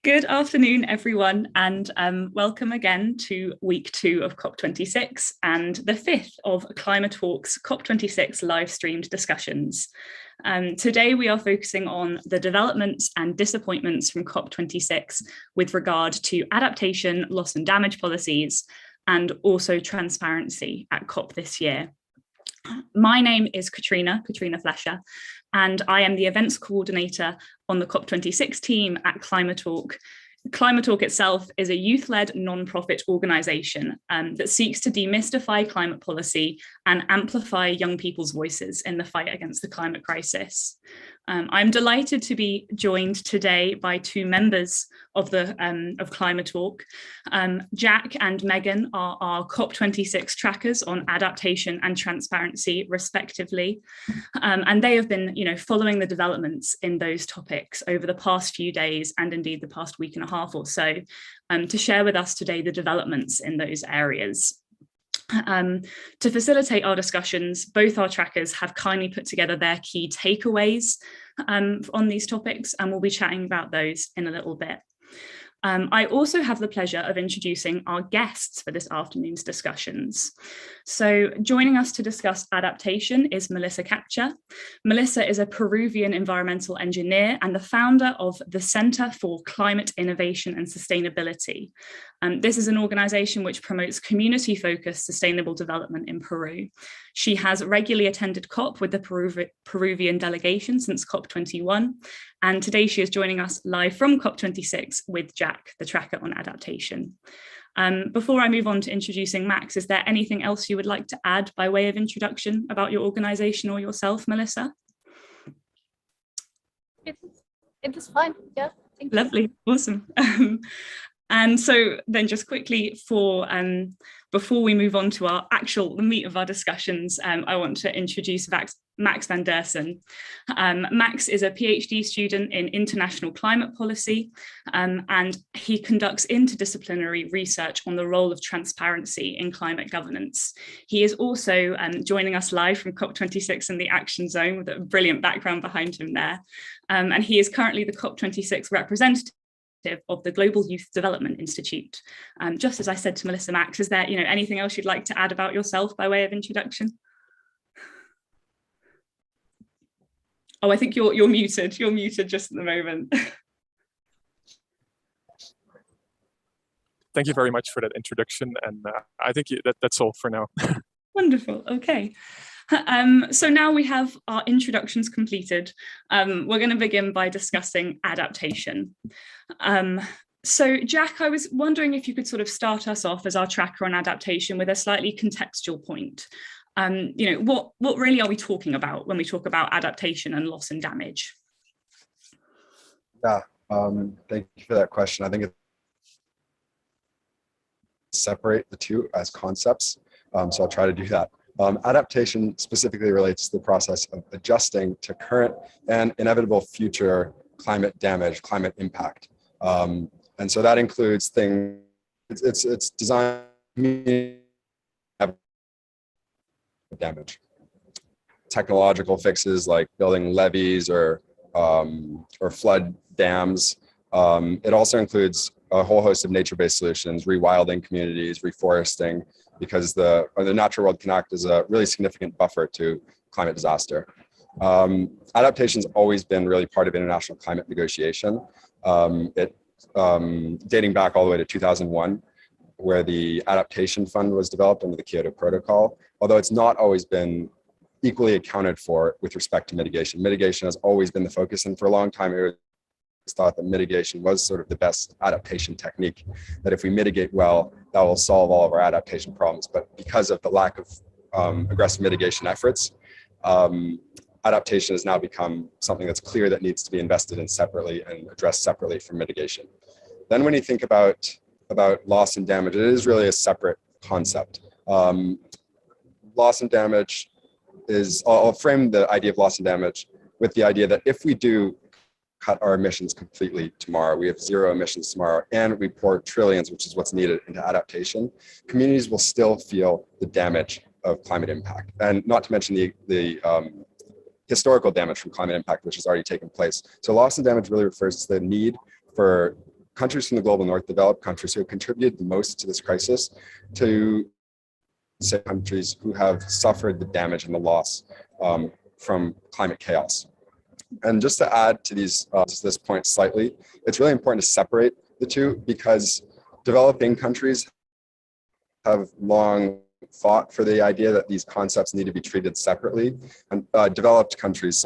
Good afternoon, everyone, and welcome again to week 2 of COP26 and the 5th of ClimaTalk's COP26 live streamed discussions. Today we are focusing on the developments and disappointments from COP26 with regard to adaptation, loss and damage policies, and also transparency at COP this year. My name is Katrina Flesher, and I am the events coordinator on the COP26 team at ClimaTalk. ClimaTalk itself is a youth-led non-profit organisation that seeks to demystify climate policy and amplify young people's voices in the fight against the climate crisis. I'm delighted to be joined today by two members of ClimaTalk. Jack and Megan are our COP26 trackers on adaptation and transparency, respectively, and they have been, following the developments in those topics over the past few days and indeed the past week and a half or so, to share with us today the developments in those areas. To facilitate our discussions, both our trackers have kindly put together their key takeaways on these topics, and we'll be chatting about those in a little bit. I also have the pleasure of introducing our guests for this afternoon's discussions. So joining us to discuss adaptation is Melissa Capcha. Melissa is a Peruvian environmental engineer and the founder of the Center for Climate Innovation and Sustainability. This is an organization which promotes community-focused sustainable development in Peru. She has regularly attended COP with the Peruvian delegation since COP21, and today she is joining us live from COP26 with Jack, the tracker on adaptation. Before I move on to introducing Max, is there anything else you would like to add by way of introduction about your organization or yourself, Melissa? It is fine, yeah. Thank you. Lovely, awesome. And so then just quickly before we move on to the meat of our discussions, I want to introduce Max Vanderson. Max is a PhD student in international climate policy, and he conducts interdisciplinary research on the role of transparency in climate governance. He is also joining us live from COP26 in the Action Zone with a brilliant background behind him there. And he is currently the COP26 representative of the Global Youth Development Institute. Just as I said to Melissa, Max, is there anything else you'd like to add about yourself by way of introduction? Oh, I think you're muted. You're muted just at the moment. Thank you very much for that introduction, and I think that's all for now. Wonderful. Okay. So now we have our introductions completed. We're going to begin by discussing adaptation. So Jack, I was wondering if you could sort of start us off as our tracker on adaptation with a slightly contextual point. What really are we talking about when we talk about adaptation and loss and damage? Yeah, thank you for that question. I think it's separate the two as concepts, so I'll try to do that. Adaptation specifically relates to the process of adjusting to current and inevitable future climate damage, climate impact. And so that includes things, it's designed to damage. Technological fixes like building levees or flood dams. It also includes a whole host of nature-based solutions, rewilding communities, reforesting, because the natural world can act as a really significant buffer to climate disaster. Adaptation's always been really part of international climate negotiation. Dating back all the way to 2001, where the Adaptation Fund was developed under the Kyoto Protocol, although it's not always been equally accounted for with respect to mitigation. Mitigation has always been the focus, and for a long time it was thought that mitigation was sort of the best adaptation technique, that if we mitigate well, that will solve all of our adaptation problems. But because of the lack of aggressive mitigation efforts, adaptation has now become something that's clear that needs to be invested in separately and addressed separately from mitigation. Then when you think about loss and damage, it is really a separate concept. Loss and damage is, I'll frame the idea of loss and damage with the idea that if we do cut our emissions completely tomorrow, we have zero emissions tomorrow, and we pour trillions, which is what's needed, into adaptation, communities will still feel the damage of climate impact. And not to mention the historical damage from climate impact, which has already taken place. So loss and damage really refers to the need for countries from the global north, developed countries who have contributed the most to this crisis, to say countries who have suffered the damage and the loss from climate chaos. And just to add to this point slightly, it's really important to separate the two, because developing countries have long fought for the idea that these concepts need to be treated separately, and developed countries,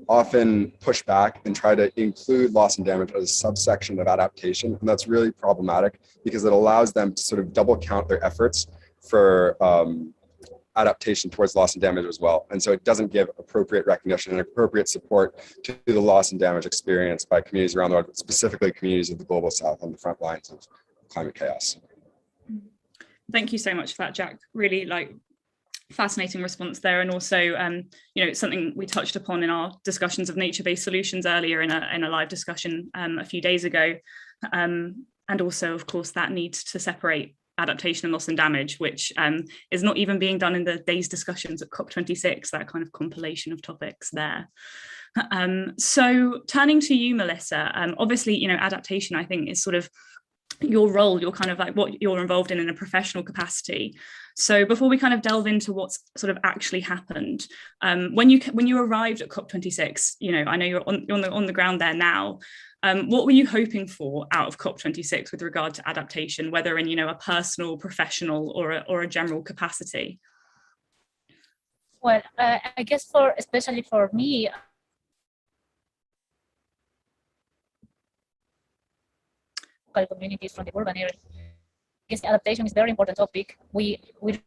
often push back and try to include loss and damage as a subsection of adaptation. And that's really problematic, because it allows them to sort of double count their efforts for adaptation towards loss and damage as well. And so it doesn't give appropriate recognition and appropriate support to the loss and damage experienced by communities around the world, specifically communities of the global south on the front lines of climate chaos. Thank you so much for that, Jack. Really fascinating response there, and also something we touched upon in our discussions of nature-based solutions earlier in a live discussion a few days ago, and also of course that need to separate adaptation and loss and damage, which is not even being done in the day's discussions at COP26, that kind of compilation of topics there. So turning to you, Melissa, obviously adaptation, I think, is sort of your role, you're kind of like what you're involved in a professional capacity. So before we kind of delve into what's sort of actually happened, when you arrived at COP26, I know you're on the ground there now. What were you hoping for out of COP26 with regard to adaptation, whether in a personal, professional, or a general capacity? Well, I guess especially for me, communities from the urban area, I guess adaptation is a very important topic. We really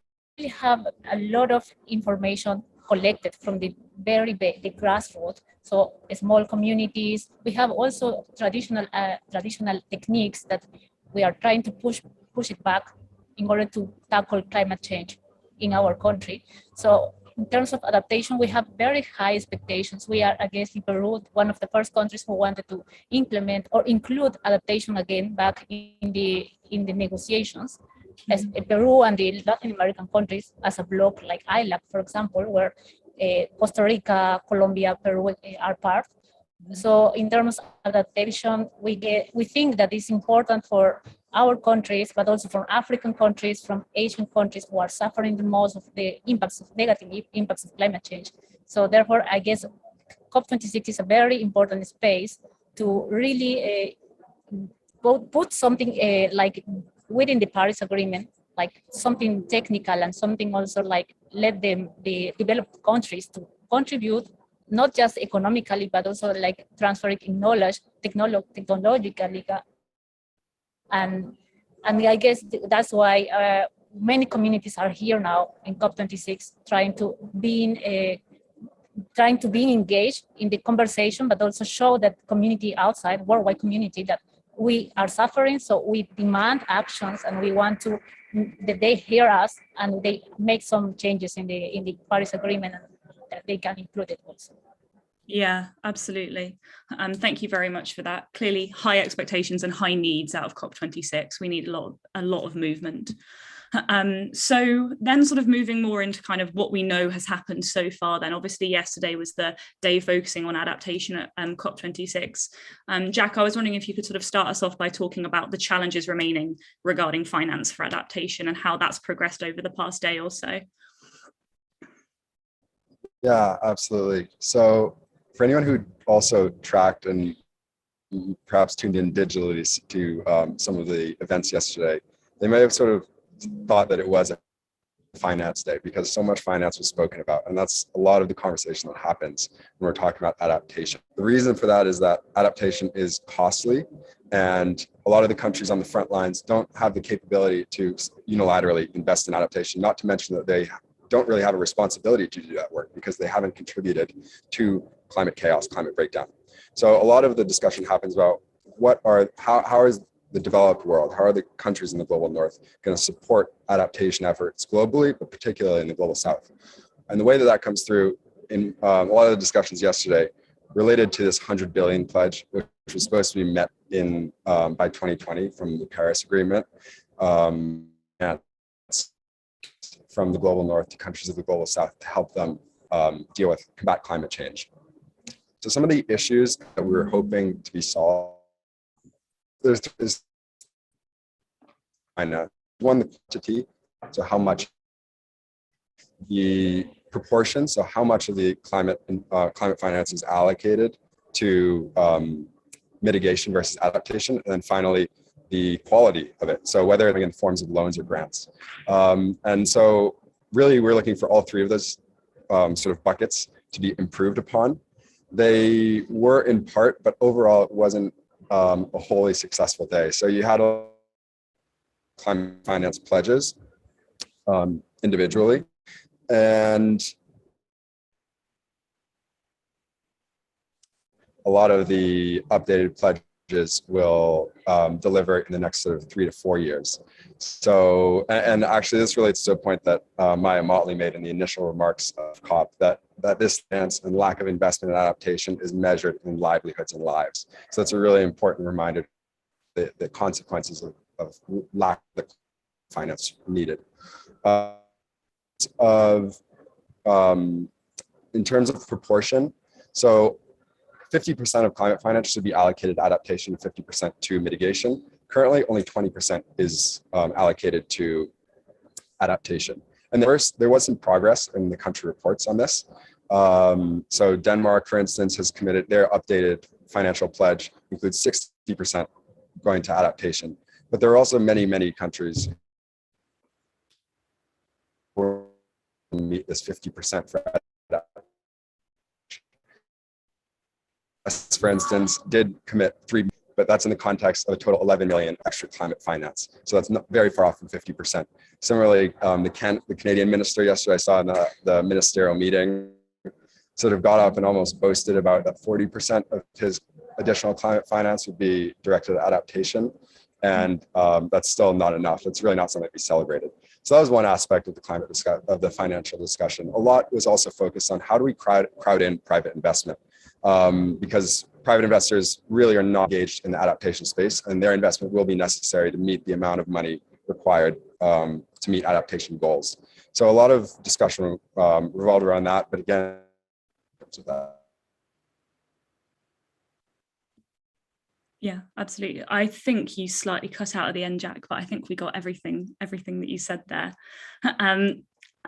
have a lot of information collected from the the grassroots. So small communities. We have also traditional techniques that we are trying to push it back in order to tackle climate change in our country. So in terms of adaptation, we have very high expectations. We are, I guess, in Peru, one of the first countries who wanted to implement or include adaptation again back in the negotiations. As Peru and the Latin American countries as a bloc, like ILAC, for example, where Costa Rica, Colombia, Peru are part. So in terms of adaptation, we think that it's important for our countries, but also from African countries, from Asian countries who are suffering the most of the negative impacts of climate change. So therefore, I guess COP26 is a very important space to really put something like within the Paris Agreement, like something technical and something also like let the developed countries to contribute, not just economically, but also like transferring knowledge, technologically. And I guess that's why many communities are here now in COP26, trying to be engaged in the conversation, but also show that community outside, worldwide community, that we are suffering. So we demand actions, and we want that they hear us and they make some changes in the Paris Agreement, and that they can include it also. Yeah, absolutely. Thank you very much for that. Clearly high expectations and high needs out of COP26. We need a lot of movement. So then sort of moving more into kind of what we know has happened so far, then obviously yesterday was the day focusing on adaptation at COP26. Jack, I was wondering if you could sort of start us off by talking about the challenges remaining regarding finance for adaptation and how that's progressed over the past day or so. Yeah, absolutely. So for anyone who also tracked and perhaps tuned in digitally to some of the events yesterday, they may have sort of thought that it was a finance day because so much finance was spoken about. And that's a lot of the conversation that happens when we're talking about adaptation. The reason for that is that adaptation is costly, and a lot of the countries on the front lines don't have the capability to unilaterally invest in adaptation, not to mention that they don't really have a responsibility to do that work because they haven't contributed to climate chaos, climate breakdown. So a lot of the discussion happens about how is the developed world, how are the countries in the global north going to support adaptation efforts globally, but particularly in the global south. And the way that comes through in a lot of the discussions yesterday related to this 100 billion pledge, which was supposed to be met in by 2020 from the Paris Agreement, and from the global north to countries of the global south to help them combat climate change. So some of the issues that we were hoping to be solved there's one, the quantity, so how much, the proportion, so how much of the climate finance is allocated to mitigation versus adaptation, and then finally the quality of it, so whether it's in forms of loans or grants. And so really we're looking for all three of those sort of buckets to be improved upon. They were in part, but overall it wasn't a wholly successful day. So you had a climate finance pledges individually, and a lot of the updated pledges will deliver in the next sort of 3 to 4 years. So, and actually this relates to a point that Maya Motley made in the initial remarks of COP, that this stance and lack of investment in adaptation is measured in livelihoods and lives. So that's a really important reminder, the consequences of lack of finance needed. In terms of proportion, so 50% of climate finance should be allocated to adaptation, 50% to mitigation. Currently, only 20% is allocated to adaptation. And there was some progress in the country reports on this. So Denmark, for instance, has committed, their updated financial pledge includes 60% going to adaptation. But there are also many, many countries who meet this 50% for adaptation. For instance, did commit 3, but that's in the context of a total 11 million extra climate finance. So that's not very far off from 50%. Similarly, the Canadian minister yesterday I saw in the ministerial meeting sort of got up and almost boasted about that 40% of his additional climate finance would be directed at adaptation. And that's still not enough. It's really not something to be celebrated. So that was one aspect of the financial discussion. A lot was also focused on how do we crowd in private investment, because private investors really are not engaged in the adaptation space, and their investment will be necessary to meet the amount of money required to meet adaptation goals. So a lot of discussion revolved around that, but again, in terms of that. Yeah, absolutely. I think you slightly cut out at the end, Jack, but I think we got everything that you said there.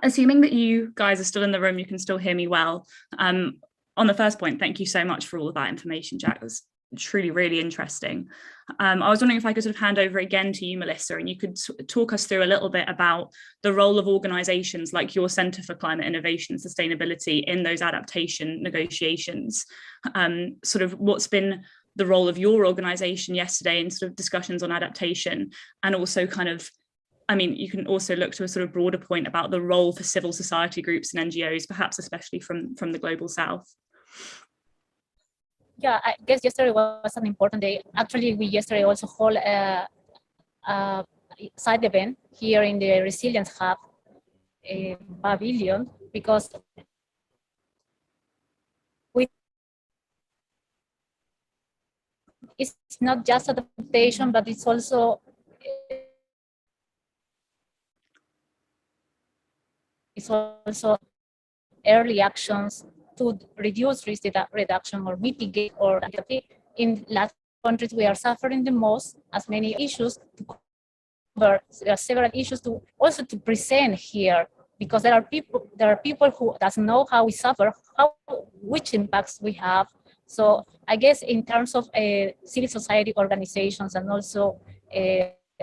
Assuming that you guys are still in the room, you can still hear me well. On the first point, thank you so much for all of that information, Jack. It was truly, really interesting. I was wondering if I could sort of hand over again to you, Melissa, and you could talk us through a little bit about the role of organisations like your Centre for Climate Innovation and Sustainability in those adaptation negotiations. Sort of what's been the role of your organisation yesterday in sort of discussions on adaptation, and also kind of, I mean, you can also look to a sort of broader point about the role for civil society groups and NGOs, perhaps especially from the Global South. Yeah, I guess yesterday was an important day. Actually, we yesterday also hold a side event here in the Resilience Hub pavilion, because it's not just adaptation, but it's also early actions to reduce risk reduction or mitigate, or in Latin countries we are suffering the most, as many issues to cover. There are several issues to present here, because there are people who doesn't know how we suffer, which impacts we have. So I guess in terms of civil society organizations, and also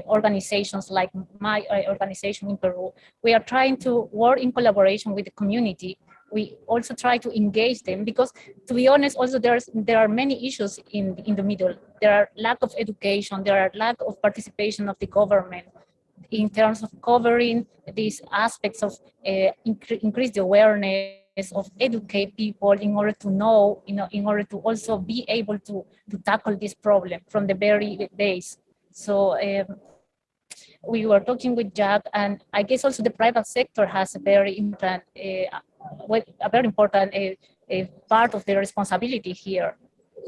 organizations like my organization in Peru, we are trying to work in collaboration with the community. We also try to engage them, because, to be honest, also there are many issues in the middle. There are lack of education, there are lack of participation of the government in terms of covering these aspects of increase the awareness, of educate people in order to know, in order to also be able to tackle this problem from the very base. So we were talking with Jack, and I guess also the private sector has a very important, part of the responsibility here.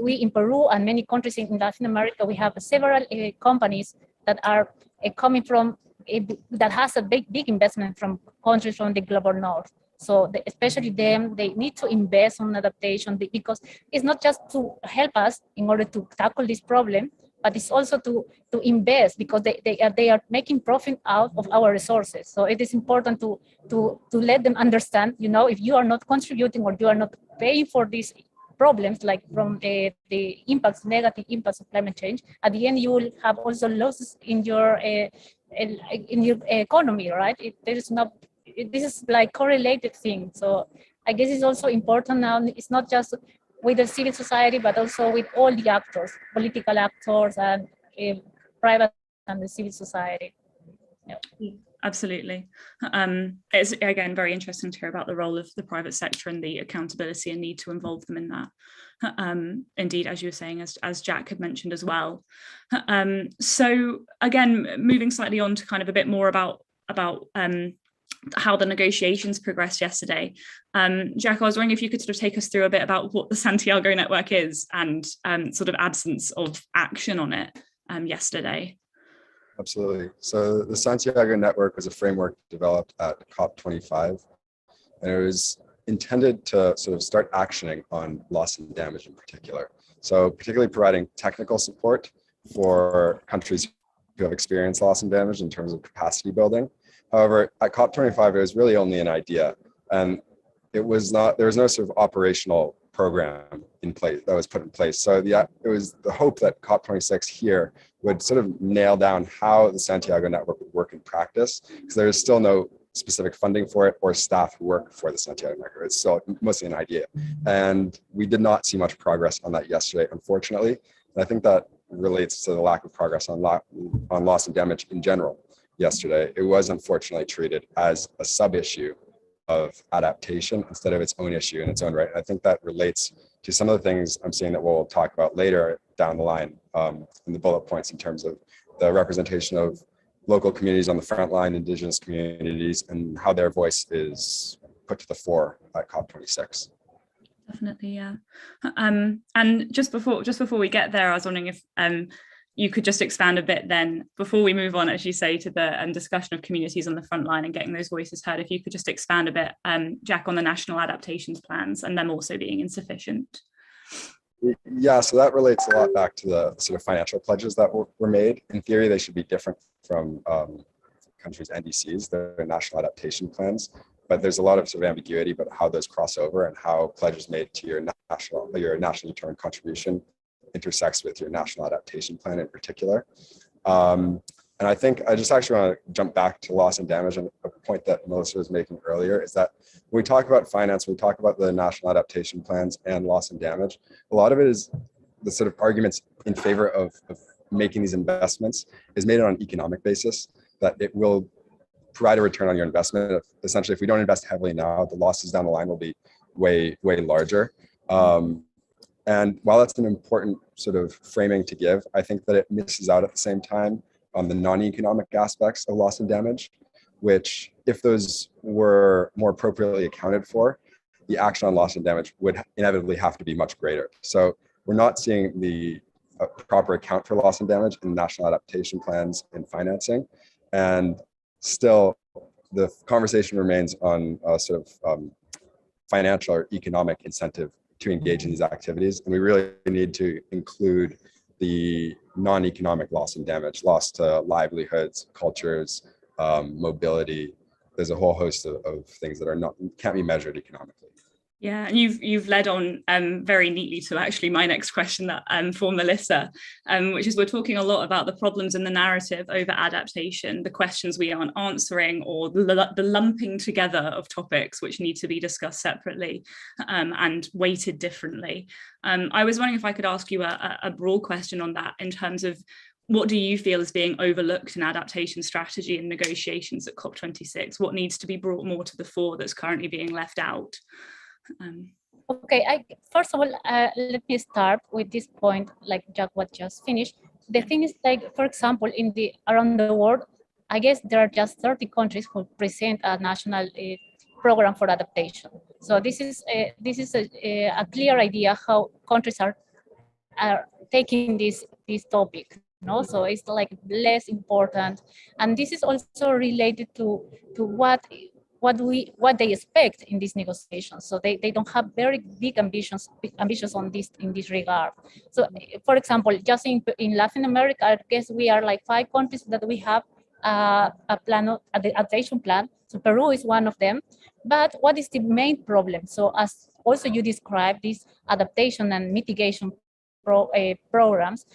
We in Peru and many countries in Latin America, we have several companies that are coming from, that has a big investment from countries from the global north. So especially them, they need to invest on adaptation, because it's not just to help us in order to tackle this problem, but it's also to invest, because they are making profit out of our resources. So it is important to let them understand, if you are not contributing or you are not paying for these problems, like from the negative impacts of climate change, at the end you will have also losses in your economy, right? This is like correlated thing. So I guess it's also important now. It's not just with the civil society, but also with all the actors, political actors and private and the civil society. Yeah. Absolutely. It's again very interesting to hear about the role of the private sector and the accountability and need to involve them in that. Indeed, as you were saying, as Jack had mentioned as well. So again, moving slightly on to kind of a bit more about how the negotiations progressed yesterday. Jack, I was wondering if you could sort of take us through a bit about what the Santiago Network is and sort of absence of action on it yesterday. Absolutely. So the Santiago Network was a framework developed at COP25, and it was intended to sort of start actioning on loss and damage in particular. So particularly providing technical support for countries who have experienced loss and damage in terms of capacity building. However, at COP25, it was really only an idea, and there was no sort of operational program in place that was put in place. So it was the hope that COP26 here would sort of nail down how the Santiago Network would work in practice, because there is still no specific funding for it or staff who work for the Santiago Network. It's still mostly an idea. And we did not see much progress on that yesterday, unfortunately. And I think that relates to the lack of progress on loss and damage in general yesterday. It was unfortunately treated as a sub-issue of adaptation instead of its own issue in its own right. I think that relates to some of the things I'm seeing that we'll talk about later down the line in the bullet points in terms of the representation of local communities on the front line, indigenous communities, and how their voice is put to the fore at COP26. Definitely, yeah. And just before we get there, I was wondering if you could just expand a bit then, before we move on, as you say, to the discussion of communities on the front line and getting those voices heard, if you could just expand a bit, Jack, on the national adaptations plans and them also being insufficient. Yeah, so that relates a lot back to the sort of financial pledges that were made. In theory, they should be different from countries' NDCs, their national adaptation plans, but there's a lot of sort of ambiguity about how those cross over and how pledges made to your national return contribution intersects with your national adaptation plan in particular. And I think I just actually want to jump back to loss and damage, and a point that Melissa was making earlier is that when we talk about finance, when we talk about the national adaptation plans and loss and damage, a lot of it is the sort of arguments in favor of making these investments is made on an economic basis, that it will provide a return on your investment. Essentially, if we don't invest heavily now, the losses down the line will be way, way larger. And while that's an important sort of framing to give, I think that it misses out at the same time on the non-economic aspects of loss and damage, which if those were more appropriately accounted for, the action on loss and damage would inevitably have to be much greater. So we're not seeing the proper account for loss and damage in national adaptation plans and financing. And still, the conversation remains on a sort of financial or economic incentive to engage in these activities. And we really need to include the non-economic loss and damage, loss to livelihoods, cultures, mobility. There's a whole host of things that can't be measured economically. Yeah, and you've led on very neatly to actually my next question that for Melissa, which is we're talking a lot about the problems in the narrative over adaptation, the questions we aren't answering, or the lumping together of topics which need to be discussed separately and weighted differently. I was wondering if I could ask you a broad question on that in terms of what do you feel is being overlooked in adaptation strategy and negotiations at COP26? What needs to be brought more to the fore that's currently being left out? Okay, first of all, let me start with this point, like Jack was just finished. The thing is, like, for example, around the world, I guess there are just 30 countries who present a national program for adaptation. So this is a clear idea how countries are taking this topic. No, so it's like less important, and this is also related to what what they expect in these negotiations. So they don't have very big ambitions on this in this regard. So for example, just in Latin America, I guess we are like 5 countries that we have a adaptation plan. So Peru is one of them. But what is the main problem? So as also you described, these adaptation and mitigation programs,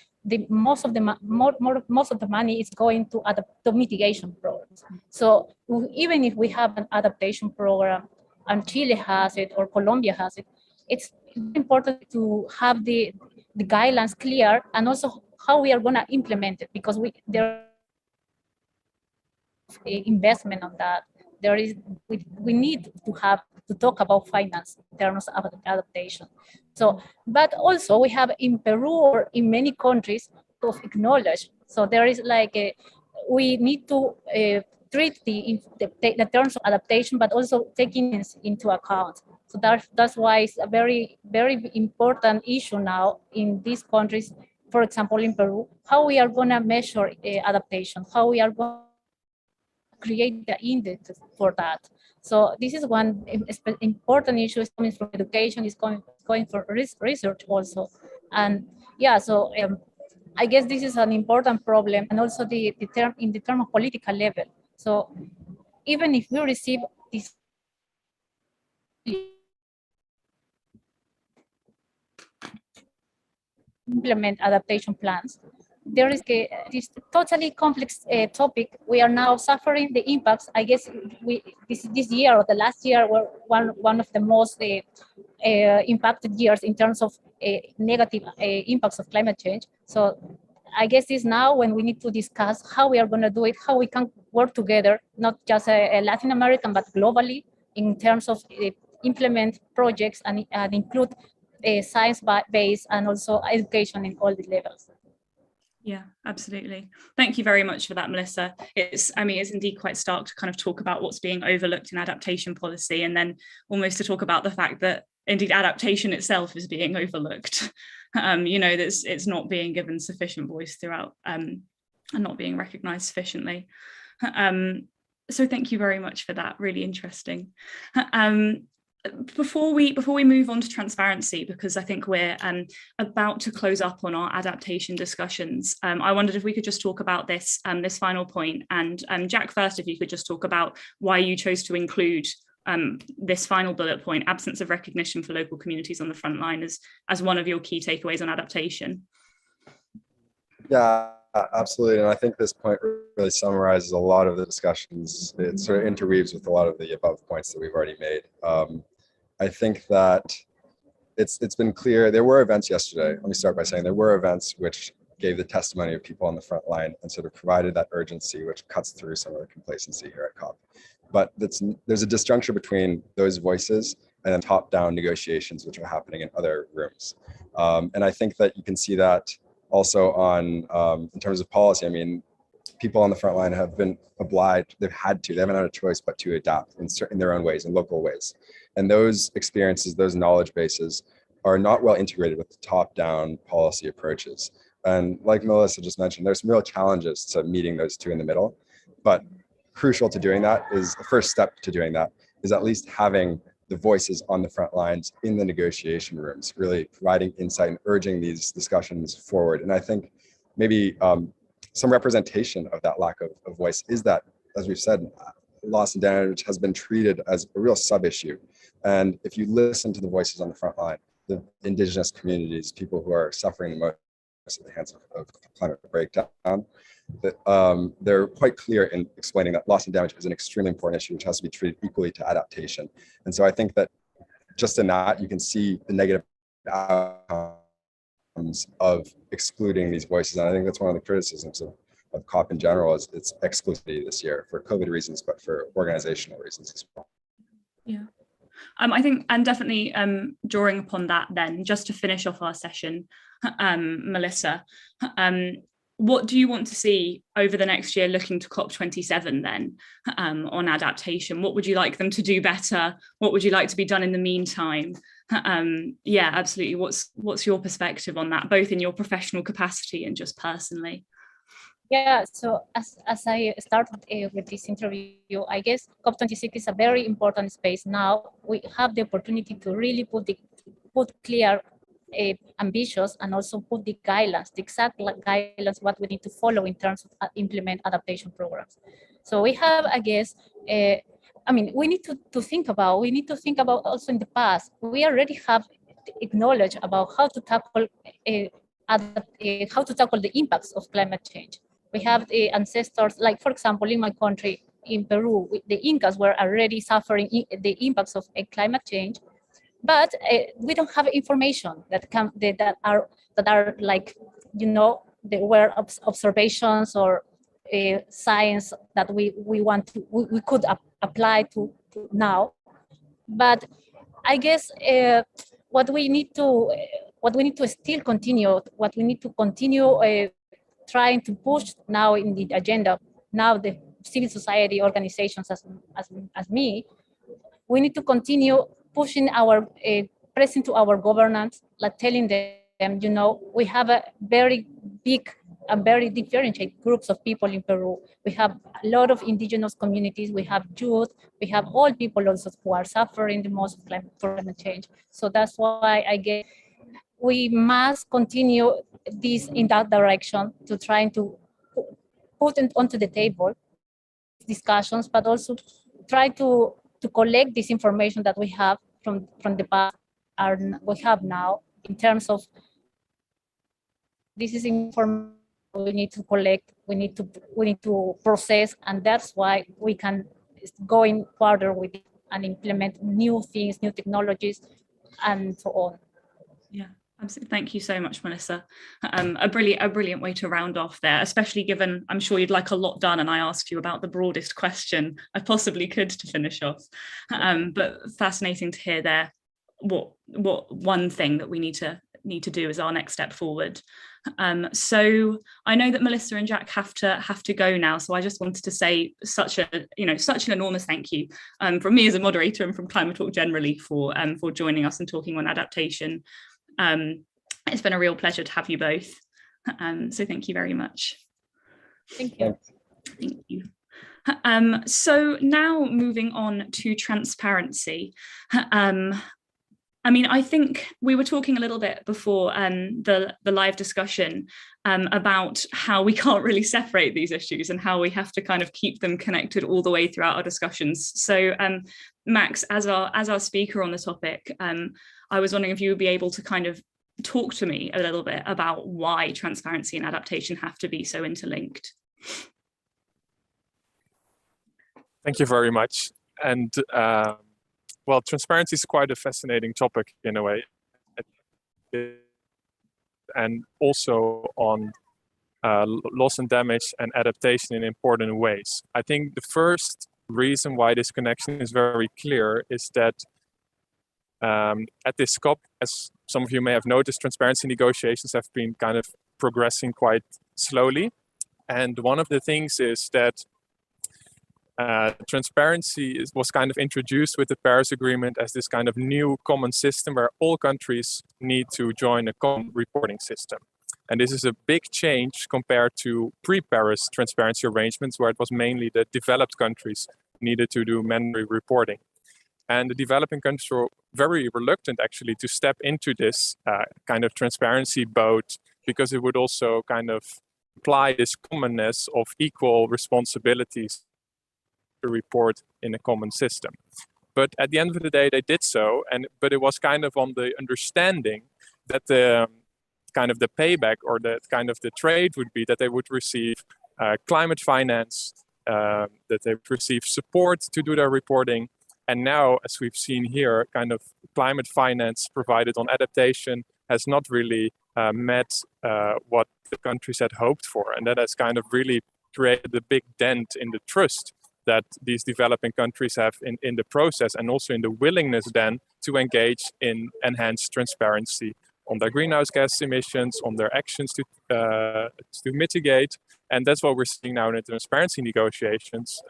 most of the money is going to mitigation programs. So even if we have an adaptation program and Chile has it or Colombia has it, it's important to have the guidelines clear and also how we are going to implement it, because there is investment on that. We need to talk about finance in terms of adaptation. So, but also we have in Peru or in many countries to acknowledge. So there is we need to treat the terms of adaptation, but also taking into account. So that's why it's a very, very important issue now in these countries. For example, in Peru, how we are going to measure adaptation, how we are going to create the index for that. So this is one important issue. Is coming from education, is going for research also, and yeah. So I guess this is an important problem, and also the term of political level. So even if we receive this implement adaptation plans, there is this totally complex topic. We are now suffering the impacts. I guess this year or the last year were one of the most impacted years in terms of negative impacts of climate change. So I guess it's now when we need to discuss how we are going to do it, how we can work together, not just Latin American, but globally, in terms of implement projects and include science-based and also education in all the levels. Yeah, absolutely. Thank you very much for that, Melissa. It's indeed quite stark to kind of talk about what's being overlooked in adaptation policy, and then almost to talk about the fact that indeed adaptation itself is being overlooked. That it's not being given sufficient voice throughout and not being recognised sufficiently. So thank you very much for that. Really interesting. Before we move on to transparency, because I think we're about to close up on our adaptation discussions, I wondered if we could just talk about this final point. And Jack, first, if you could just talk about why you chose to include this final bullet point, absence of recognition for local communities on the front line, as one of your key takeaways on adaptation. Yeah, absolutely. And I think this point really summarizes a lot of the discussions. It sort of interweaves with a lot of the above points that we've already made. I think that it's been clear. There were events yesterday. Let me start by saying there were events which gave the testimony of people on the front line and sort of provided that urgency, which cuts through some of the complacency here at COP. But there's a disjuncture between those voices and then top-down negotiations, which are happening in other rooms. And I think that you can see that also in terms of policy. I mean, people on the front line have been obliged, they haven't had a choice but to adapt in their own ways, in local ways. And those experiences, those knowledge bases are not well integrated with the top-down policy approaches. And like Melissa just mentioned, there's some real challenges to meeting those two in the middle. But crucial to doing that is, the first step to doing that is at least having the voices on the front lines in the negotiation rooms, really providing insight and urging these discussions forward. And I think maybe some representation of that lack of voice is that, as we've said, loss and damage has been treated as a real sub-issue. And if you listen to the voices on the front line, the indigenous communities, people who are suffering the most at the hands of climate breakdown, they're quite clear in explaining that loss and damage is an extremely important issue, which has to be treated equally to adaptation. And so I think that just in that, you can see the negative outcomes of excluding these voices. And I think that's one of the criticisms of COP in general, is its exclusivity this year for COVID reasons, but for organizational reasons as well. Yeah. I think, and definitely drawing upon that then, just to finish off our session, Melissa, what do you want to see over the next year looking to COP27 then on adaptation? What would you like them to do better? What would you like to be done in the meantime? Yeah, absolutely. What's your perspective on that, both in your professional capacity and just personally? Yeah, so as I started with this interview, I guess COP26 is a very important space now. We have the opportunity to really put clear, ambitious, and also put the guidelines, the exact guidelines, what we need to follow in terms of implement adaptation programs. So we have, I guess, I mean, we need to think about also in the past. We already have acknowledged about how to tackle the impacts of climate change. We have the ancestors, like for example, in my country, in Peru, the Incas were already suffering the impacts of climate change, but we don't have information that are like, you know, there were observations or science that we could apply to now. But I guess what we need to still continue, what we need to continue trying to push now in the agenda, now the civil society organizations as me, we need to continue pushing our pressing to our governments, like telling them, you know, we have a very big and very differentiated groups of people in Peru. We have a lot of indigenous communities, we have youth, we have all people also who are suffering the most from climate change. So that's why I guess we must continue this in that direction, to trying to put it onto the table discussions, but also try to collect this information that we have from the past, we have now, in terms of this is information we need to collect, we need to process, and that's why we can go in further with it and implement new things, new technologies, and so on. Yeah. Absolutely. Thank you so much, Melissa. A brilliant way to round off there, especially given I'm sure you'd like a lot done, and I asked you about the broadest question I possibly could to finish off. But fascinating to hear there what one thing that we need to do as our next step forward. So I know that Melissa and Jack have to go now, so I just wanted to say such an enormous thank you from me as a moderator and from Climate Talk generally for joining us and talking on adaptation. It's been a real pleasure to have you both. So thank you very much. Thank you. Thank you. So now moving on to transparency. I mean, I think we were talking a little bit before the live discussion about how we can't really separate these issues and how we have to kind of keep them connected all the way throughout our discussions. So Max, as our speaker on the topic, I was wondering if you would be able to kind of talk to me a little bit about why transparency and adaptation have to be so interlinked. Thank you very much. And well, transparency is quite a fascinating topic in a way. And also on loss and damage and adaptation in important ways. I think the first reason why this connection is very clear is that at this COP, as some of you may have noticed, transparency negotiations have been kind of progressing quite slowly. And one of the things is that transparency was kind of introduced with the Paris Agreement as this kind of new common system where all countries need to join a common reporting system. And this is a big change compared to pre-Paris transparency arrangements, where it was mainly the developed countries needed to do mandatory reporting. And the developing countries were very reluctant actually to step into this kind of transparency boat, because it would also kind of apply this commonness of equal responsibilities to report in a common system. But at the end of the day, they did so, but it was kind of on the understanding that the kind of the payback or the kind of the trade would be that they would receive climate finance, that they would receive support to do their reporting. And now, as we've seen here, kind of climate finance provided on adaptation has not really met what the countries had hoped for. And that has kind of really created a big dent in the trust that these developing countries have in the process, and also in the willingness then to engage in enhanced transparency on their greenhouse gas emissions, on their actions to mitigate. And that's what we're seeing now in the transparency negotiations.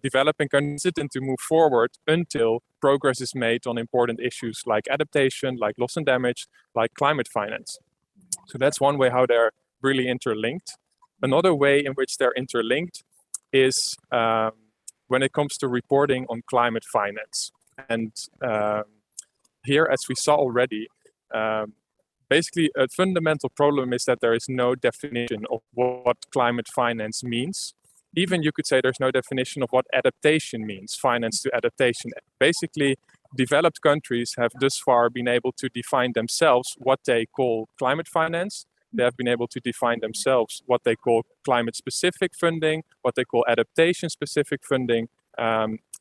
Developing countries hesitant to move forward until progress is made on important issues like adaptation, like loss and damage, like climate finance. So that's one way how they're really interlinked. Another way in which they're interlinked is when it comes to reporting on climate finance. And here, as we saw already, basically a fundamental problem is that there is no definition of what climate finance means. Even you could say there's no definition of what adaptation means, finance to adaptation. Basically, developed countries have thus far been able to define themselves what they call climate finance. They have been able to define themselves what they call climate-specific funding, what they call adaptation-specific funding.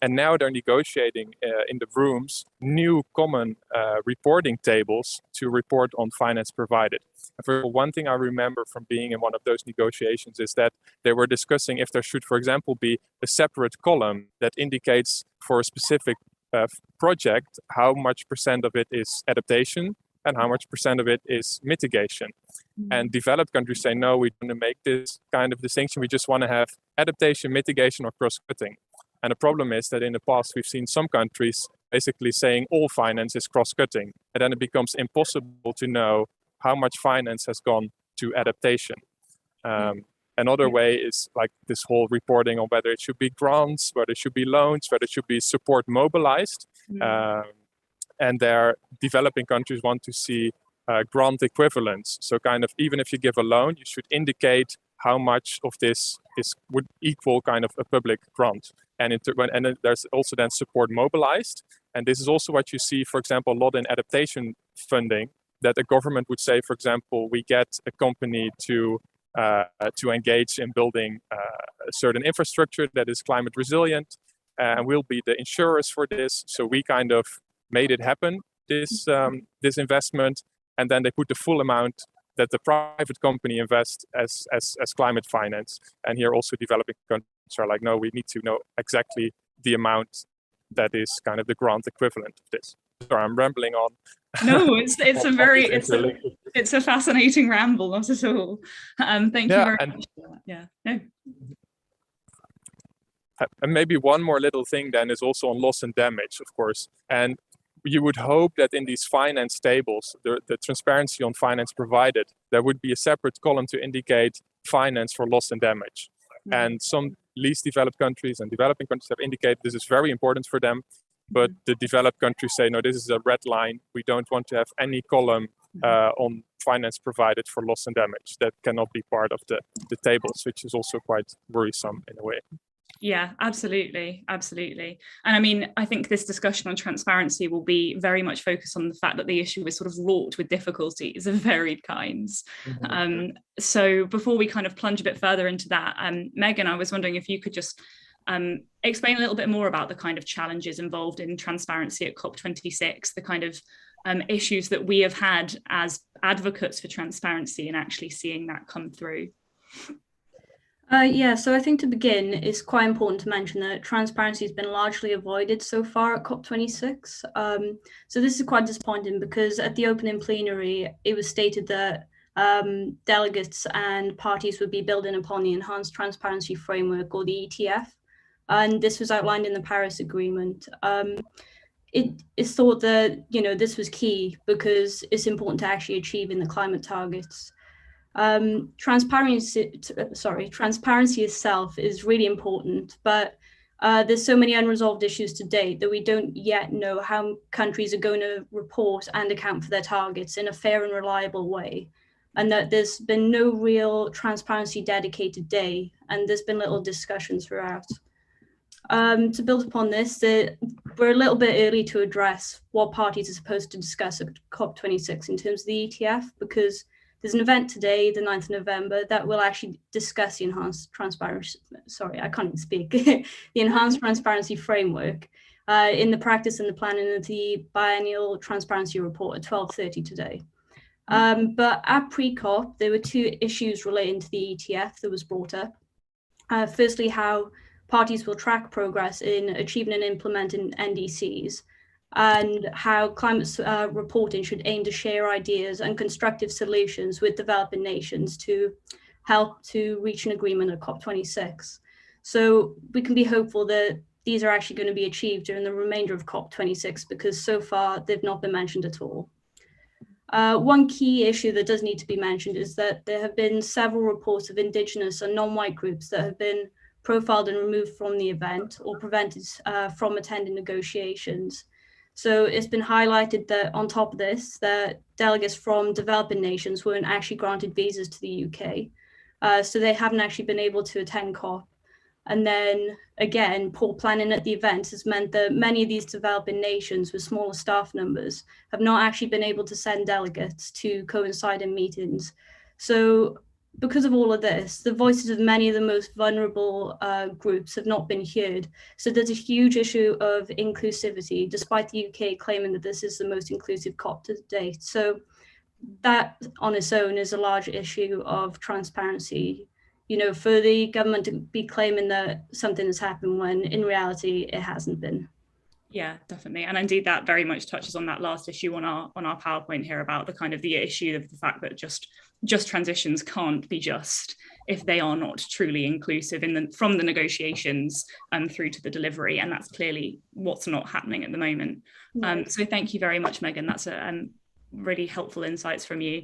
And now they're negotiating in the rooms new common reporting tables to report on finance provided. And for one thing I remember from being in one of those negotiations is that they were discussing if there should, for example, be a separate column that indicates for a specific project how much % of it is adaptation and how much % of it is mitigation. And developed countries say, no, we don't want to make this kind of distinction. We just want to have adaptation, mitigation, or cross-cutting. And the problem is that in the past, we've seen some countries basically saying all finance is cross-cutting. And then it becomes impossible to know how much finance has gone to adaptation. Another way is like this whole reporting on whether it should be grants, whether it should be loans, whether it should be support mobilized. And their developing countries want to see grant equivalents. So kind of even if you give a loan, you should indicate how much of this would equal kind of a public grant. And then there's also then support mobilized. And this is also what you see, for example, a lot in adaptation funding, that the government would say, for example, we get a company to engage in building a certain infrastructure that is climate resilient, and we'll be the insurers for this. So we kind of made it happen, this investment, and then they put the full amount that the private company invests as climate finance. And here also developing countries are like, no, we need to know exactly the amount that is kind of the grant equivalent of this. Sorry, I'm rambling on. No, it's a fascinating ramble, not at all. Thank you very much for that. Yeah. No. And maybe one more little thing then is also on loss and damage, of course. And you would hope that in these finance tables, the transparency on finance provided, there would be a separate column to indicate finance for loss and damage. And some least developed countries and developing countries have indicated this is very important for them. But the developed countries say, no, this is a red line. We don't want to have any column on finance provided for loss and damage. That cannot be part of the tables, which is also quite worrisome in a way. Yeah, absolutely. Absolutely. And I mean, I think this discussion on transparency will be very much focused on the fact that the issue is sort of wrought with difficulties of varied kinds. So before we kind of plunge a bit further into that, Megan, I was wondering if you could just explain a little bit more about the kind of challenges involved in transparency at COP26, the kind of issues that we have had as advocates for transparency and actually seeing that come through. Yeah, so I think to begin, it's quite important to mention that transparency has been largely avoided so far at COP26. So this is quite disappointing because at the opening plenary, it was stated that delegates and parties would be building upon the Enhanced Transparency Framework, or the ETF. And this was outlined in the Paris Agreement. It is thought that, this was key because it's important to actually achieving the climate targets. Transparency itself is really important, but there's so many unresolved issues to date that we don't yet know how countries are going to report and account for their targets in a fair and reliable way, and that there's been no real transparency dedicated day, and there's been little discussion throughout. To build upon this, we're a little bit early to address what parties are supposed to discuss at COP26 in terms of the ETF, because there's an event today, the 9th of November, that will actually discuss the Enhanced Transparency, the Enhanced Transparency Framework in the practice and the planning of the biennial transparency report at 12:30 today. But at pre-COP, there were two issues relating to the ETF that was brought up. Firstly, how parties will track progress in achieving and implementing NDCs, and how climate reporting should aim to share ideas and constructive solutions with developing nations to help to reach an agreement at COP26. So we can be hopeful that these are actually going to be achieved during the remainder of COP26, because so far they've not been mentioned at all. One key issue that does need to be mentioned is that there have been several reports of Indigenous and non-white groups that have been profiled and removed from the event or prevented from attending negotiations. So it's been highlighted that on top of this, that delegates from developing nations weren't actually granted visas to the UK. So they haven't actually been able to attend COP. And then again, poor planning at the event has meant that many of these developing nations with smaller staff numbers have not actually been able to send delegates to coincide in meetings. So because of all of this, the voices of many of the most vulnerable groups have not been heard. So there's a huge issue of inclusivity, despite the UK claiming that this is the most inclusive COP to date. So that on its own is a large issue of transparency. You know, for the government to be claiming that something has happened when in reality it hasn't been. Yeah, definitely. And indeed, that very much touches on that last issue on our PowerPoint here about the kind of the issue of the fact that just transitions can't be just if they are not truly inclusive from the negotiations through to the delivery. And that's clearly what's not happening at the moment. So thank you very much, Megan. That's a really helpful insights from you.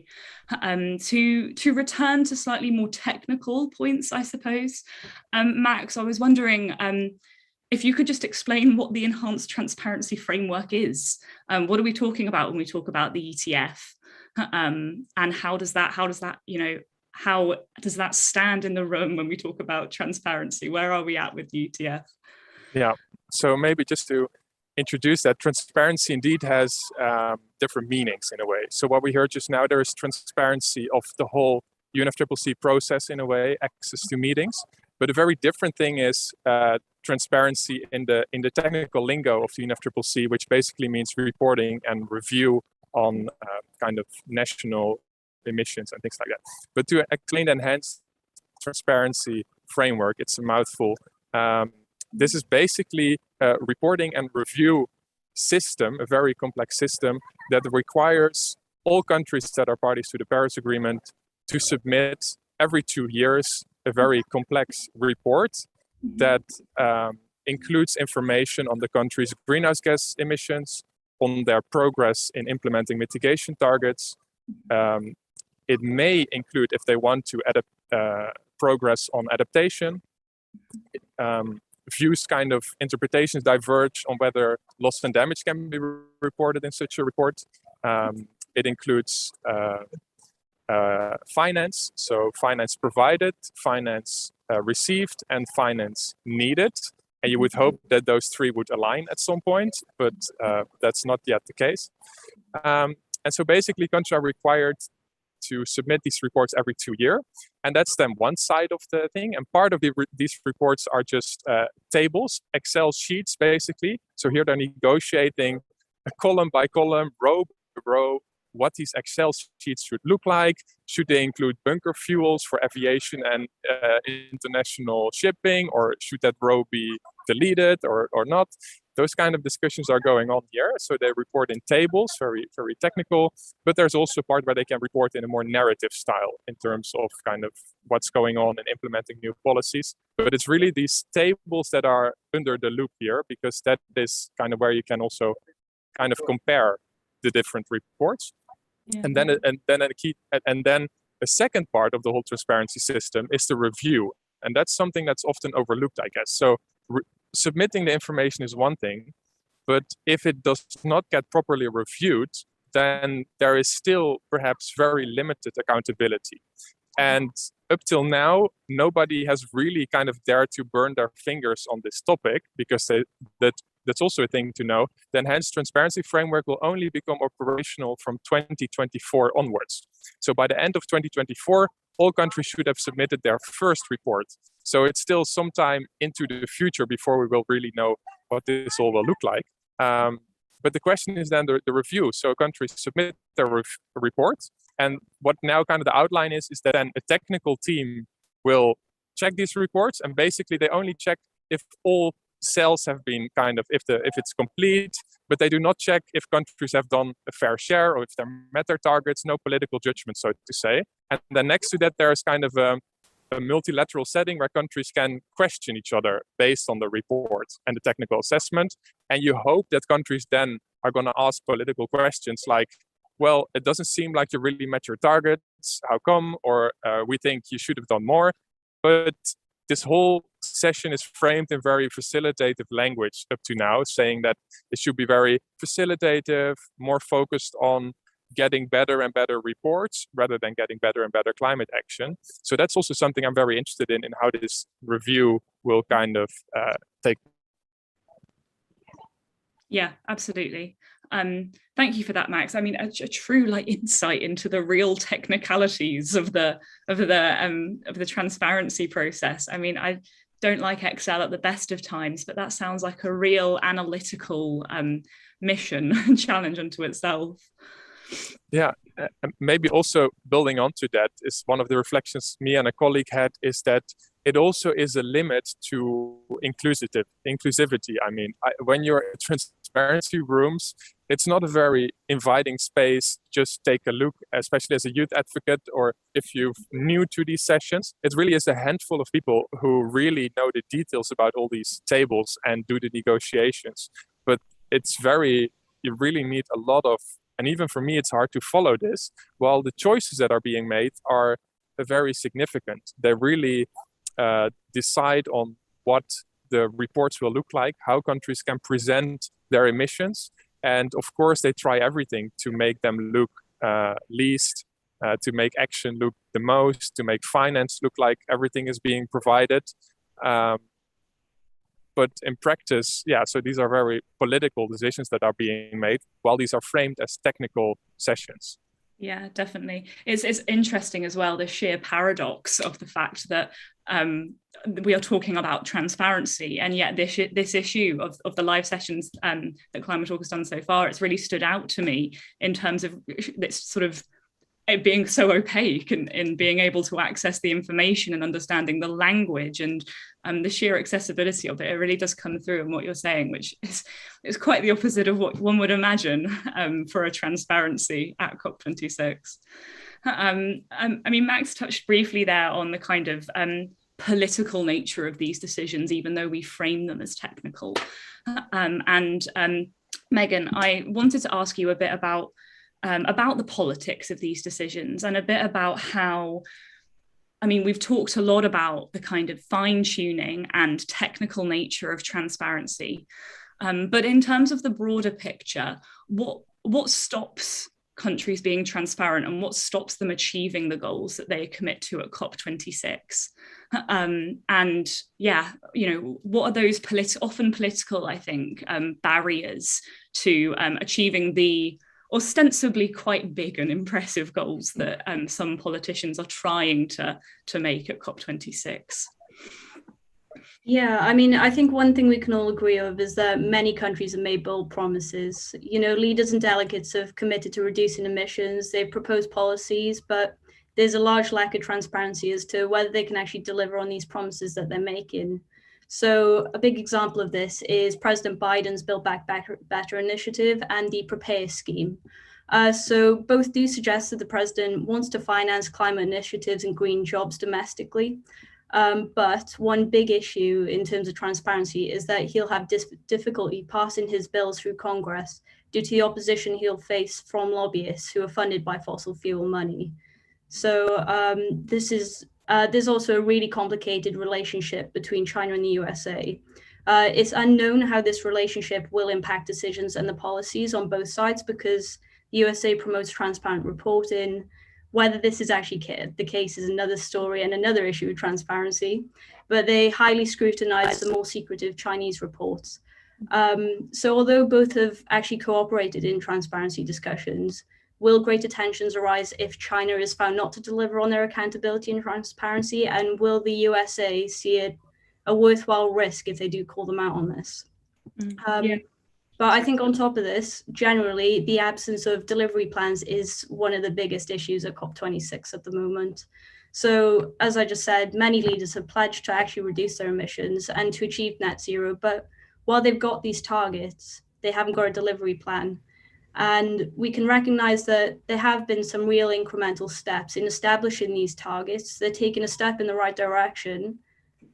To return to slightly more technical points, I suppose, Max, I was wondering if you could just explain what the Enhanced Transparency Framework is. What are we talking about when we talk about the ETF? And how does that stand in the room when we talk about transparency? Where are we at with the ETF? Yeah, so maybe just to introduce that, transparency indeed has different meanings in a way. So what we heard just now, there is transparency of the whole UNFCCC process in a way, access to meetings. But a very different thing is transparency in the technical lingo of the UNFCCC, which basically means reporting and review on kind of national emissions and things like that. But to explain the Enhanced Transparency Framework, it's a mouthful. This is basically a reporting and review system, a very complex system that requires all countries that are parties to the Paris Agreement to submit every 2 years a very complex report that includes information on the country's greenhouse gas emissions, on their progress in implementing mitigation targets. It may include, if they want to, progress on adaptation. Views kind of interpretations diverge on whether loss and damage can be reported in such a report. It includes finance, so finance provided, finance received, and finance needed. And you would hope that those three would align at some point, but that's not yet the case. And so basically countries are required to submit these reports every 2 years. And that's then one side of the thing. And part of these reports are just tables, Excel sheets, basically. So here they're negotiating column by column, row by row, what these Excel sheets should look like. Should they include bunker fuels for aviation and international shipping, or should that row be deleted or not? Those kind of discussions are going on here. So they report in tables, very, very technical, but there's also a part where they can report in a more narrative style in terms of kind of what's going on and implementing new policies. But it's really these tables that are under the loop here, because that is kind of where you can also kind of compare the different reports. Yeah. And then a second part of the whole transparency system is the review. And that's something that's often overlooked, I guess. So submitting the information is one thing, but if it does not get properly reviewed, then there is still perhaps very limited accountability. And up till now, nobody has really kind of dared to burn their fingers on this topic, because that's also a thing to know. The Enhanced Transparency Framework will only become operational from 2024 onwards. So by the end of 2024, all countries should have submitted their first report. So it's still some time into the future before we will really know what this all will look like. But the question is then the review. So countries submit their report. And what now kind of the outline is that then a technical team will check these reports. And basically they only check if all cells have been kind of, if it's complete, but they do not check if countries have done a fair share or if they met their targets, no political judgment, so to say. And then next to that, there's kind of a multilateral setting where countries can question each other based on the report and the technical assessment. And you hope that countries then are going to ask political questions like, well, it doesn't seem like you really met your targets. How come? Or we think you should have done more. But this whole session is framed in very facilitative language up to now, saying that it should be very facilitative, more focused on getting better and better reports rather than getting better and better climate action. So that's also something I'm very interested in how this review will kind of take. Yeah, absolutely. Thank you for that, Max. I mean, a true insight into the real technicalities of the transparency process. I mean, I don't like Excel at the best of times, but that sounds like a real analytical mission and challenge unto itself. Yeah, maybe also building onto that is one of the reflections me and a colleague had, is that it also is a limit to inclusivity. I mean, when you're in transparency rooms, it's not a very inviting space. Just take a look, especially as a youth advocate, or if you're new to these sessions. It really is a handful of people who really know the details about all these tables and do the negotiations. But you really need a lot of, and even for me, it's hard to follow this, while the choices that are being made are very significant. They really decide on what the reports will look like, how countries can present their emissions. And of course, they try everything to make them look least, to make action look the most, to make finance look like everything is being provided. But in practice, so these are very political decisions that are being made, while these are framed as technical sessions. Yeah, definitely. It's interesting as well, the sheer paradox of the fact that we are talking about transparency, and yet this issue of the live sessions that ClimaTalk has done so far, it's really stood out to me in terms of this sort of it being so opaque and in being able to access the information and understanding the language and the sheer accessibility of it. It really does come through in what you're saying, which is quite the opposite of what one would imagine for a transparency at COP26. I mean, Max touched briefly there on the kind of political nature of these decisions, even though we frame them as technical. Megan, I wanted to ask you a bit about the politics of these decisions and a bit about how, I mean, we've talked a lot about the kind of fine-tuning and technical nature of transparency. But in terms of the broader picture, what stops countries being transparent and what stops them achieving the goals that they commit to at COP26? What are those often political, I think, barriers to achieving the ostensibly quite big and impressive goals that some politicians are trying to make at COP26? Yeah, I mean, I think one thing we can all agree of is that many countries have made bold promises. You know, leaders and delegates have committed to reducing emissions, they've proposed policies, but there's a large lack of transparency as to whether they can actually deliver on these promises that they're making. So a big example of this is President Biden's Build Back Better initiative and the Prepare scheme. So both do suggest that the president wants to finance climate initiatives and green jobs domestically. But one big issue in terms of transparency is that he'll have difficulty passing his bills through Congress due to the opposition he'll face from lobbyists who are funded by fossil fuel money. So there's also a really complicated relationship between China and the USA. It's unknown how this relationship will impact decisions and the policies on both sides because the USA promotes transparent reporting. Whether this is actually the case is another story and another issue with transparency, but they highly scrutinize the more secretive Chinese reports. So although both have actually cooperated in transparency discussions, will greater tensions arise if China is found not to deliver on their accountability and transparency? And will the USA see it a worthwhile risk if they do call them out on this? But I think on top of this, generally, the absence of delivery plans is one of the biggest issues at COP26 at the moment. So as I just said, many leaders have pledged to actually reduce their emissions and to achieve net zero. But while they've got these targets, they haven't got a delivery plan. And we can recognize that there have been some real incremental steps in establishing these targets. They're taking a step in the right direction.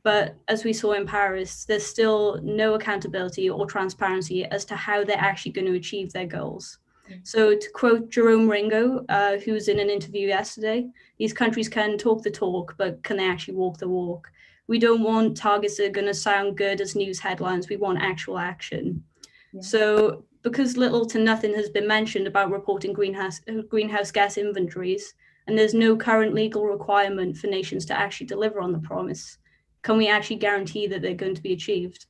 But as we saw in Paris, there's still no accountability or transparency as to how they're actually going to achieve their goals. So to quote Jerome Ringo, who was in an interview yesterday, these countries can talk the talk, but can they actually walk the walk? We don't want targets that are going to sound good as news headlines. We want actual action. Yeah. So because little to nothing has been mentioned about reporting greenhouse gas inventories, and there's no current legal requirement for nations to actually deliver on the promise, can we actually guarantee that they're going to be achieved?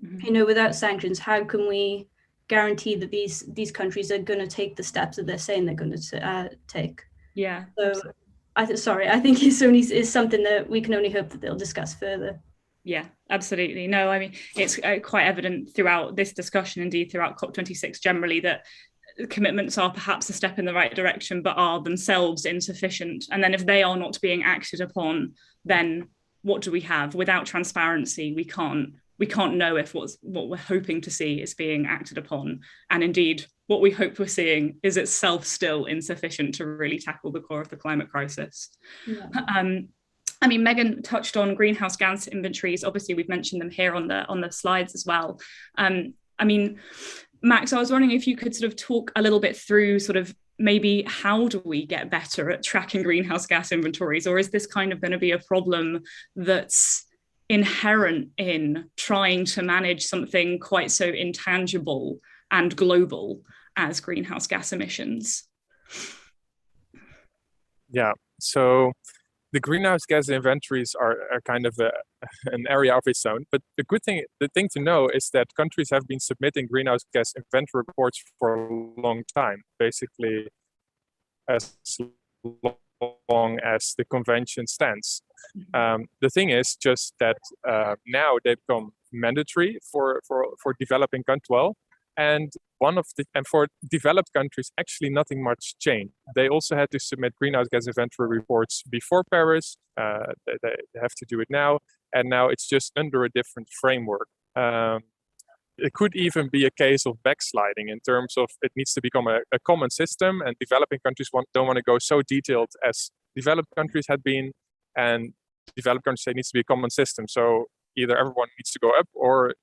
Mm-hmm. Without sanctions, how can we guarantee that these countries are going to take the steps that they're saying they're going to take? Yeah. So, I think it's only something that we can only hope that they'll discuss further. Yeah, absolutely. No, I mean, it's quite evident throughout this discussion, indeed throughout COP26 generally, that commitments are perhaps a step in the right direction, but are themselves insufficient. And then if they are not being acted upon, then what do we have? Without transparency, we can't know if what we're hoping to see is being acted upon. And indeed, what we hope we're seeing is itself still insufficient to really tackle the core of the climate crisis. Yeah. I mean, Megan touched on greenhouse gas inventories. Obviously, we've mentioned them here on the slides as well. I mean, Max, I was wondering if you could sort of talk a little bit through sort of maybe how do we get better at tracking greenhouse gas inventories, or is this kind of going to be a problem that's inherent in trying to manage something quite so intangible and global as greenhouse gas emissions? Yeah, so the greenhouse gas inventories are kind of an area of its own. But the thing to know is that countries have been submitting greenhouse gas inventory reports for a long time, basically as long as the convention stands. The thing is just that now they become mandatory for developing countries. Well, and for developed countries, actually nothing much changed. They also had to submit greenhouse gas inventory reports before Paris. They have to do it now, and now it's just under a different framework. It could even be a case of backsliding in terms of it needs to become a common system, and developing countries don't want to go so detailed as developed countries had been, and developed countries say it needs to be a common system. So either everyone needs to go up, or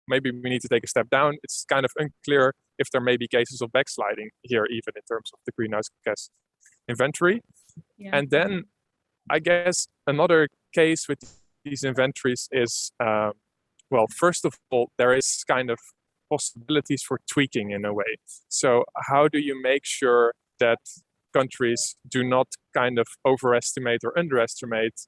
maybe we need to take a step down. It's kind of unclear if there may be cases of backsliding here, even in terms of the greenhouse gas inventory. Yeah. And then I guess another case with these inventories is, well, first of all, there is kind of possibilities for tweaking in a way. So how do you make sure that countries do not kind of overestimate or underestimate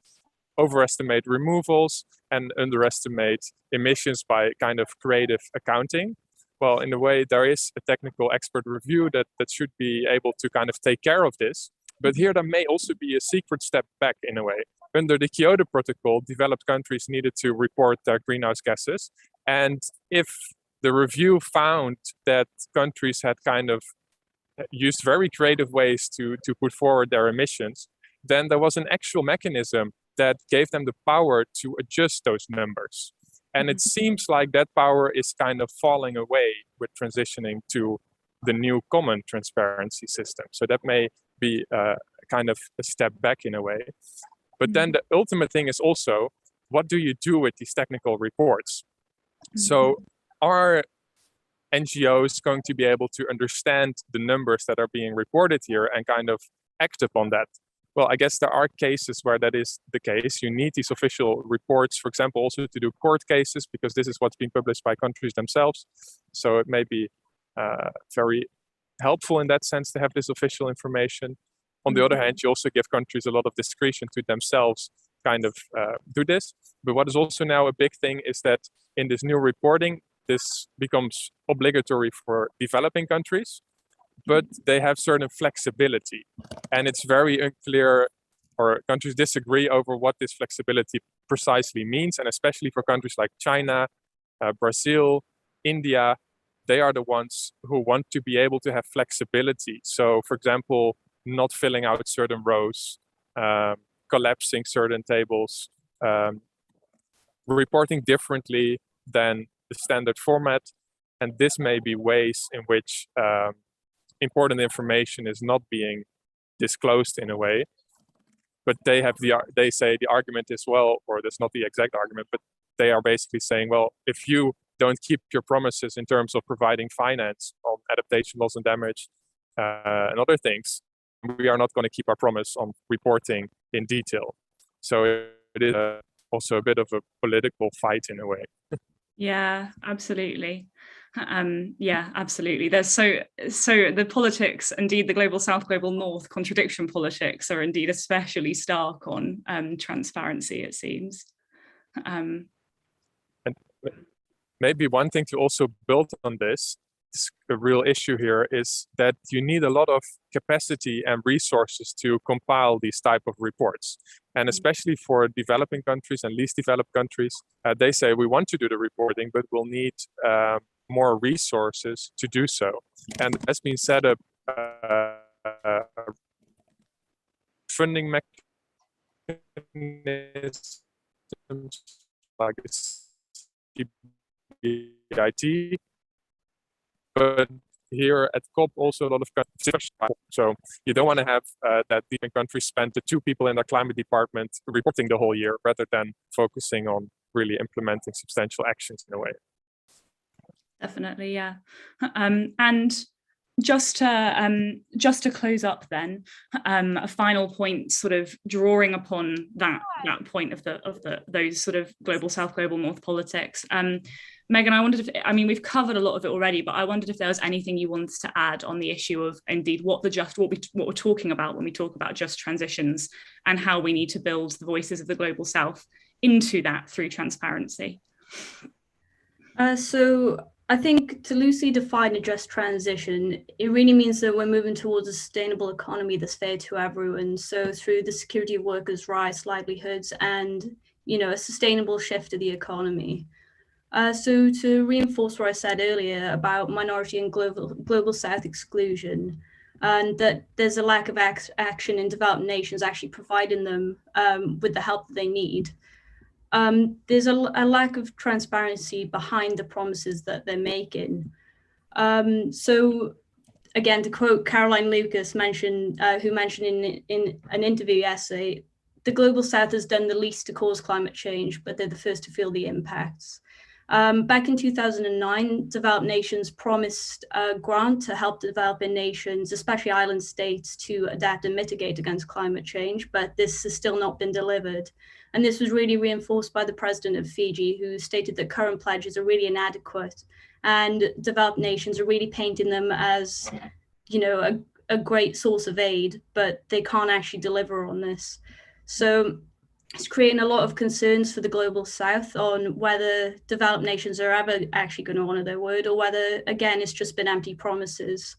removals and underestimate emissions by kind of creative accounting? Well, in a way, there is a technical expert review that should be able to kind of take care of this. But here there may also be a secret step back in a way. Under the Kyoto Protocol, developed countries needed to report their greenhouse gases. And if the review found that countries had kind of used very creative ways to put forward their emissions, then there was an actual mechanism that gave them the power to adjust those numbers. And it seems like that power is kind of falling away with transitioning to the new common transparency system. So that may be kind of a step back in a way. But then the ultimate thing is also, what do you do with these technical reports? So are NGOs going to be able to understand the numbers that are being reported here and kind of act upon that? Well, I guess there are cases where that is the case. You need these official reports, for example, also to do court cases, because this is what's being published by countries themselves. So it may be very helpful in that sense to have this official information. On the other hand, you also give countries a lot of discretion to themselves kind of do this. But what is also now a big thing is that in this new reporting, this becomes obligatory for developing countries, but they have certain flexibility. And it's very unclear, or countries disagree over what this flexibility precisely means. And especially for countries like China, Brazil, India, they are the ones who want to be able to have flexibility. So, for example, not filling out certain rows, collapsing certain tables, reporting differently than the standard format. And this may be ways in which important information is not being disclosed in a way. But they say the argument is, well, or that's not the exact argument, but they are basically saying, well, if you don't keep your promises in terms of providing finance on adaptation, loss and damage, and other things, we are not going to keep our promise on reporting in detail. So it is also a bit of a political fight in a way. Yeah, absolutely. Yeah, absolutely. There's so the politics, indeed the global south, global north contradiction politics are indeed especially stark on transparency, it seems. And maybe one thing to also build on this, a real issue here, is that you need a lot of capacity and resources to compile these type of reports. And especially for developing countries and least developed countries, they say we want to do the reporting, but we'll need more resources to do so. And that's been set up funding mechanisms like CBIT, but here at COP also a lot of countries. So you don't want to have that different countries spend the 2 people in the climate department reporting the whole year rather than focusing on really implementing substantial actions in a way. Definitely, yeah. And just to close up then, a final point sort of drawing upon that point of those sort of global south, global north politics. Megan, I wondered if, we've covered a lot of it already, but I wondered if there was anything you wanted to add on the issue of indeed what we're talking about when we talk about just transitions and how we need to build the voices of the global south into that through transparency. So I think to loosely define a just transition, it really means that we're moving towards a sustainable economy that's fair to everyone. So through the security of workers' rights, livelihoods, and a sustainable shift to the economy. So to reinforce what I said earlier about minority and global south exclusion, and that there's a lack of action in developed nations actually providing them with the help that they need. There's a lack of transparency behind the promises that they're making. So again, to quote Caroline Lucas, who mentioned in an interview essay, the global south has done the least to cause climate change, but they're the first to feel the impacts. Back in 2009, developed nations promised a grant to help developing nations, especially island states, to adapt and mitigate against climate change, but this has still not been delivered. And this was really reinforced by the president of Fiji, who stated that current pledges are really inadequate and developed nations are really painting them as, a great source of aid, but they can't actually deliver on this. So it's creating a lot of concerns for the global south on whether developed nations are ever actually going to honor their word or whether, again, it's just been empty promises.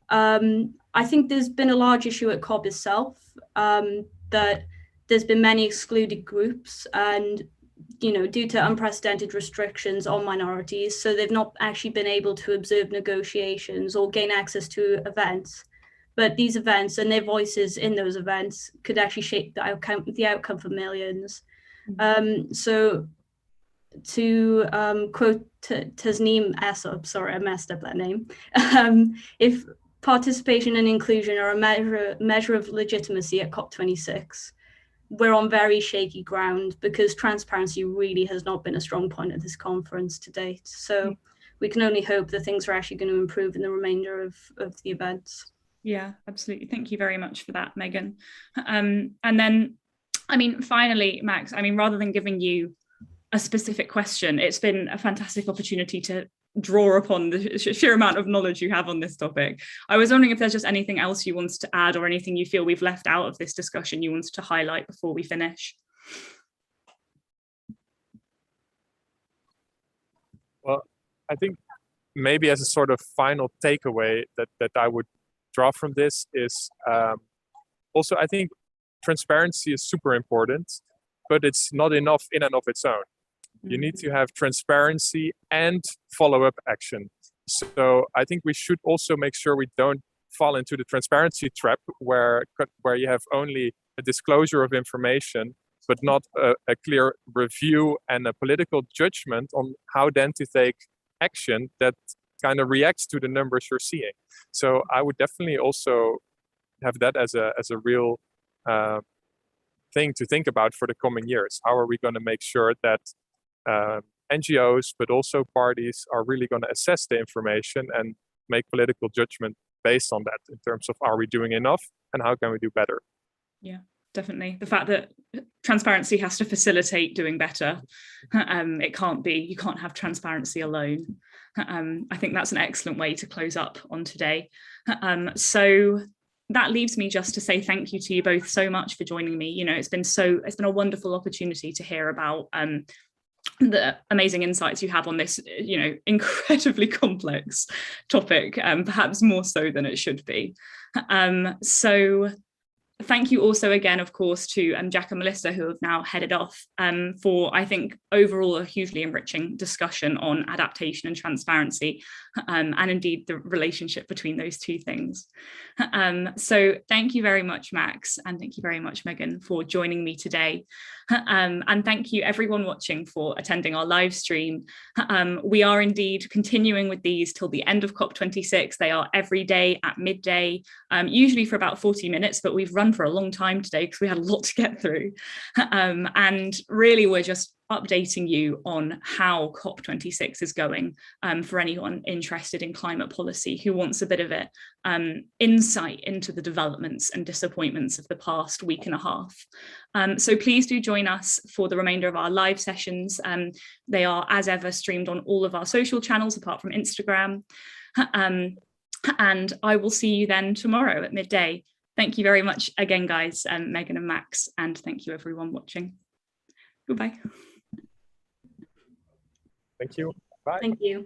I think there's been a large issue at COP itself, that there's been many excluded groups and, due to unprecedented restrictions on minorities, so they've not actually been able to observe negotiations or gain access to events. But these events and their voices in those events could actually shape the outcome for millions. So to quote Tasneem Essop, sorry, I messed up that name, if participation and inclusion are a measure of legitimacy at COP26, we're on very shaky ground because transparency really has not been a strong point at this conference to date. So we can only hope that things are actually going to improve in the remainder of the events. Yeah, absolutely. Thank you very much for that, Megan. And then, finally, Max, rather than giving you a specific question, it's been a fantastic opportunity to draw upon the sheer amount of knowledge you have on this topic. I was wondering if there's just anything else you wanted to add or anything you feel we've left out of this discussion you wanted to highlight before we finish. Well, I think maybe as a sort of final takeaway that I would draw from this is also, I think transparency is super important, but it's not enough in and of its own. You need to have transparency and follow-up action. So I think we should also make sure we don't fall into the transparency trap where you have only a disclosure of information, but not a clear review and a political judgment on how then to take action that kind of reacts to the numbers you're seeing. So I would definitely also have that as a real thing to think about for the coming years. How are we going to make sure that NGOs, but also parties, are really going to assess the information and make political judgment based on that in terms of, are we doing enough and how can we do better? Yeah, definitely. The fact that transparency has to facilitate doing better. You can't have transparency alone. I think that's an excellent way to close up on today. So that leaves me just to say thank you to you both so much for joining me. You know, it's been a wonderful opportunity to hear about the amazing insights you have on this, you know, incredibly complex topic, perhaps more so than it should be. So thank you also again, of course, to Jack and Melissa, who have now headed off, for, I think, overall a hugely enriching discussion on adaptation and transparency, and indeed the relationship between those two things. So thank you very much, Max, and thank you very much, Megan, for joining me today. And thank you everyone watching for attending our live stream. We are indeed continuing with these till the end of COP26. They are every day at midday, usually for about 40 minutes, but we've run for a long time today because we had a lot to get through. And really, we're just updating you on how COP26 is going, for anyone interested in climate policy who wants a bit of insight into the developments and disappointments of the past week and a half. So please do join us for the remainder of our live sessions. They are, as ever, streamed on all of our social channels apart from Instagram. And I will see you then tomorrow at midday. Thank you very much again, guys, Megan and Max, and thank you everyone watching. Goodbye. Thank you. Bye. Thank you.